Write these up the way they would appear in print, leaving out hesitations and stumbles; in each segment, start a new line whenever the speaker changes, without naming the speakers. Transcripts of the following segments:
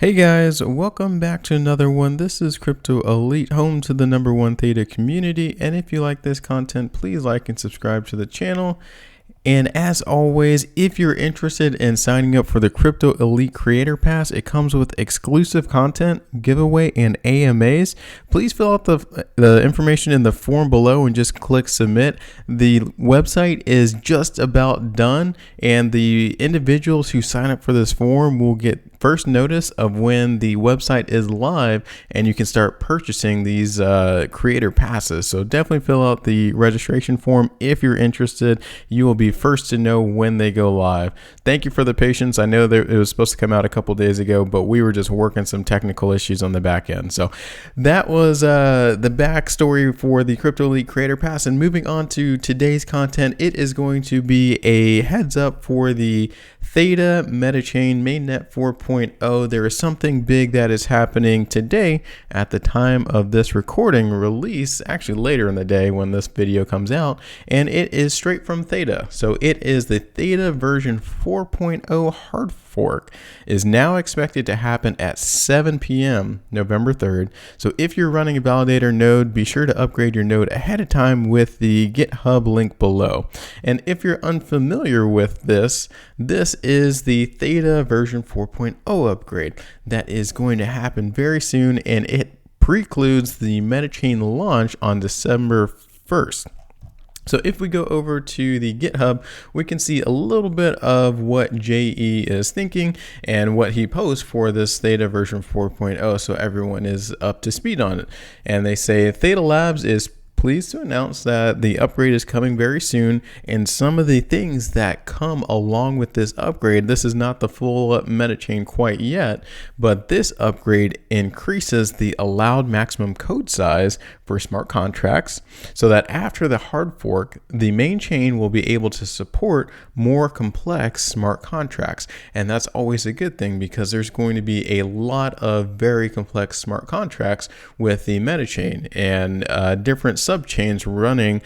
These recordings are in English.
Hey guys, welcome back to another one. This is Crypto Elite, home to the #1 Theta community. And if you like this content, please like and subscribe to the channel. And as always, if you're interested in signing up for the Crypto Elite Creator Pass, it comes with exclusive content, giveaway, and AMAs. Please fill out the information in the form below and just click submit. The website is just about done, and the individuals who sign up for this form will get first notice of when the website is live, and you can start purchasing these creator passes. So definitely fill out the registration form if you're interested. You will be first to know when they go live. Thank you for the patience. I know that it was supposed to come out a couple days ago, but we were just working some technical issues on the back end. So that was the backstory for the Crypto Elite Creator Pass. And moving on to today's content, it is going to be a heads up for the Theta Metachain Mainnet 4.0. There is something big that is happening today at the time of this recording release, actually later in the day when this video comes out, and it is straight from Theta. So it is the Theta version 4.0 hard fork is now expected to happen at 7 p.m. November 3rd. So if you're running a validator node, be sure to upgrade your node ahead of time with the GitHub link below. And if you're unfamiliar with this is the Theta version 4.0 upgrade that is going to happen very soon, and it precludes the Metachain launch on December 1st. So if we go over to the GitHub, we can see a little bit of what JE is thinking and what he posts for this Theta version 4.0, so everyone is up to speed on it. And they say Theta Labs is pleased to announce that the upgrade is coming very soon, and some of the things that come along with this upgrade, this is not the full Metachain quite yet, but this upgrade increases the allowed maximum code size for smart contracts so that after the hard fork, the main chain will be able to support more complex smart contracts. And that's always a good thing because there's going to be a lot of very complex smart contracts with the Metachain and different subchains running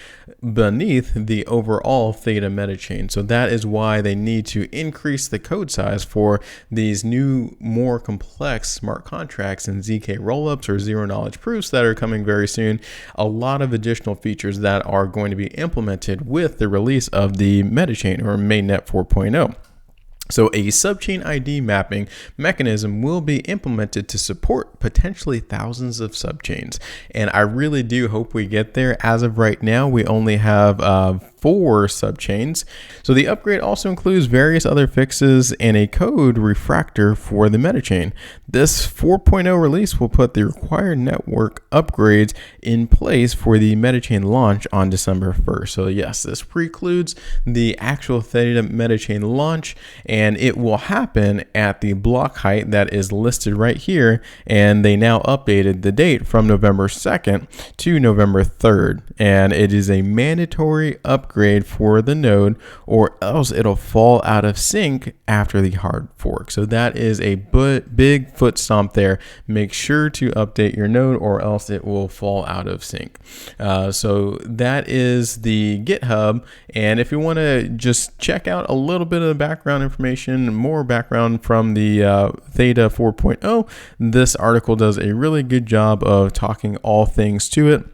beneath the overall Theta Metachain. So that is why they need to increase the code size for these new, more complex smart contracts and ZK rollups or zero knowledge proofs that are coming very soon. A lot of additional features that are going to be implemented with the release of the Metachain or Mainnet 4.0. So a subchain ID mapping mechanism will be implemented to support potentially thousands of subchains. And I really do hope we get there. As of right now, we only have 4 subchains. So the upgrade also includes various other fixes and a code refactor for the Metachain. This 4.0 release will put the required network upgrades in place for the Metachain launch on December 1st. So yes, this precludes the actual Theta Metachain launch, and it will happen at the block height that is listed right here. And they now updated the date from November 2nd to November 3rd. And it is a mandatory upgrade for the node, or else it'll fall out of sync after the hard fork. So that is a big foot stomp there. Make sure to update your node or else it will fall out of sync. So that is the GitHub. And if you want to just check out a little bit of the background information, more background from the Theta 4.0, this article does a really good job of talking all things to it.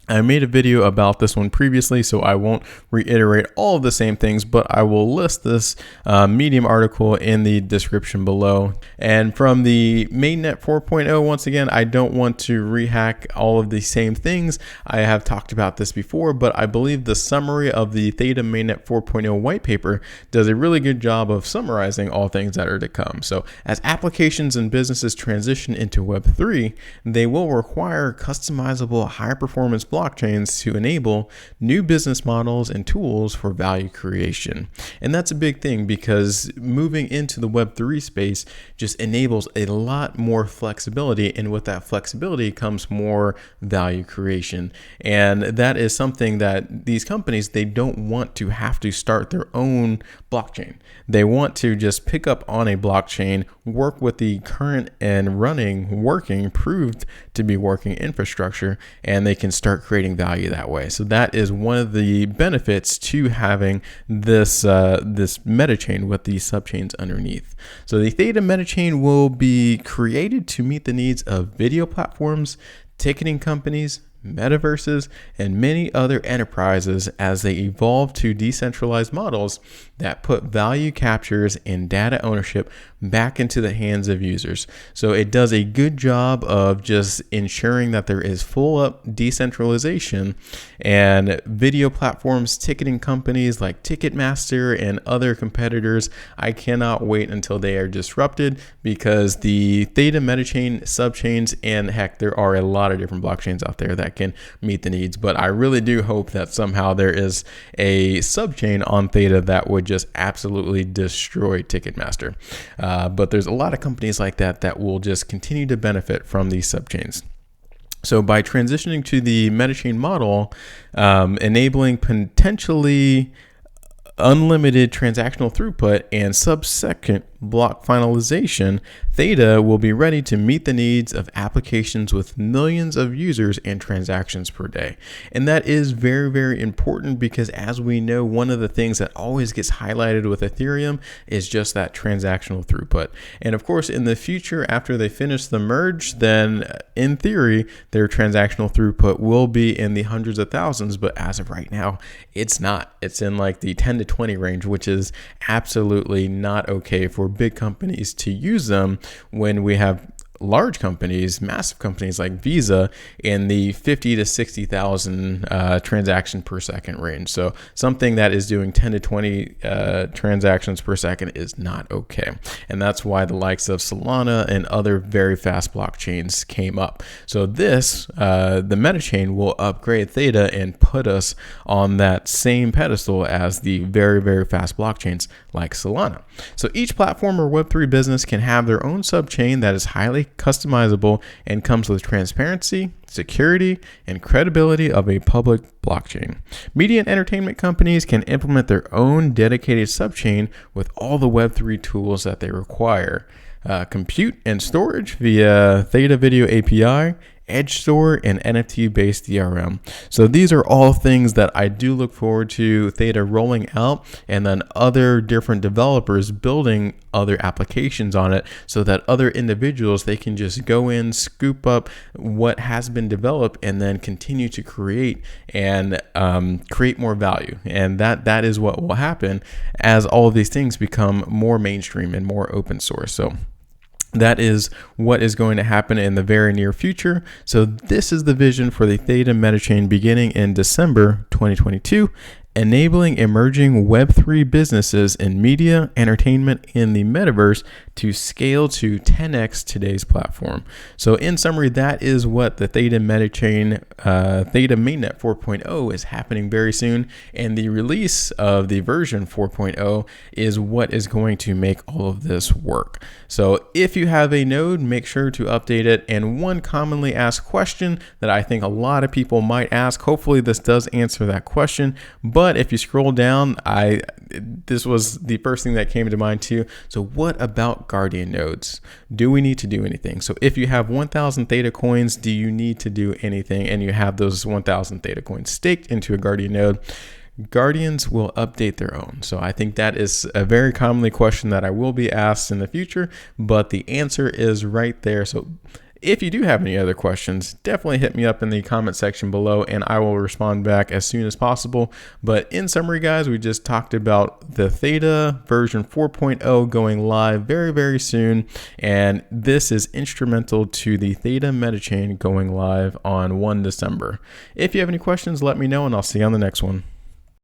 I made a video about this one previously, so I won't reiterate all of the same things, but I will list this Medium article in the description below. And from the Mainnet 4.0, once again, I don't want to rehack all of the same things. I have talked about this before, but I believe the summary of the Theta Mainnet 4.0 white paper does a really good job of summarizing all things that are to come. So as applications and businesses transition into Web3, they will require customizable high-performance blockchains to enable new business models and tools for value creation. And that's a big thing because moving into the Web3 space just enables a lot more flexibility, and with that flexibility comes more value creation. And that is something that these companies, they don't want to have to start their own blockchain. They want to just pick up on a blockchain, work with the current and working, proved to be working infrastructure, and they can start creating value that way. So that is one of the benefits to having this metachain with the subchains underneath. So the Theta metachain will be created to meet the needs of video platforms, ticketing companies, metaverses, and many other enterprises as they evolve to decentralized models that put value captures and data ownership back into the hands of users. So it does a good job of just ensuring that there is full up decentralization, and video platforms, ticketing companies like Ticketmaster and other competitors, I cannot wait until they are disrupted, because the Theta metachain, subchains, and heck, there are a lot of different blockchains out there that can meet the needs. But I really do hope that somehow there is a subchain on Theta that would just absolutely destroy Ticketmaster. But there's a lot of companies like that will just continue to benefit from these subchains. So by transitioning to the metachain model, enabling potentially unlimited transactional throughput and sub-second block finalization, Theta will be ready to meet the needs of applications with millions of users and transactions per day. And that is very, very important, because as we know, one of the things that always gets highlighted with Ethereum is just that transactional throughput. And of course, in the future, after they finish the merge, then in theory, their transactional throughput will be in the hundreds of thousands. But as of right now, it's not. It's in like the 10 to 20 range, which is absolutely not okay for big companies to use them, when we have large companies, massive companies like Visa, in the 50 to 60,000 transaction per second range. So something that is doing 10 to 20 transactions per second is not okay. And that's why the likes of Solana and other very fast blockchains came up. So this, the metachain, will upgrade Theta and put us on that same pedestal as the very, very fast blockchains like Solana. So each platform or Web3 business can have their own subchain that is highly customizable and comes with transparency, security, and credibility of a public blockchain. Media and entertainment companies can implement their own dedicated subchain with all the Web3 tools that they require. Compute and storage via Theta Video API, Edge Store, and NFT-based DRM. So these are all things that I do look forward to Theta rolling out, and then other different developers building other applications on it, so that other individuals, they can just go in, scoop up what has been developed, and then continue to create and create more value. And that is what will happen as all of these things become more mainstream and more open source. So that is what is going to happen in the very near future. So this is the vision for the Theta metachain beginning in December 2022, enabling emerging Web3 businesses in media, entertainment, and the metaverse to scale to 10x today's platform. So in summary, that is what the Theta metachain, Theta Mainnet 4.0 is happening very soon. And the release of the version 4.0 is what is going to make all of this work. So if you have a node, make sure to update it. And one commonly asked question that I think a lot of people might ask, hopefully this does answer that question. But if you scroll down, this was the first thing that came to mind too. So what about Guardian nodes? Do we need to do anything? So if you have 1,000 Theta coins, do you need to do anything? And you have those 1,000 Theta coins staked into a Guardian node, Guardians will update their own. So I think that is a very commonly question that I will be asked in the future, but the answer is right there. So if you do have any other questions, definitely hit me up in the comment section below and I will respond back as soon as possible. But in summary, guys, we just talked about the Theta version 4.0 going live very, very soon. And this is instrumental to the Theta metachain going live on 1 December. If you have any questions, let me know and I'll see you on the next one.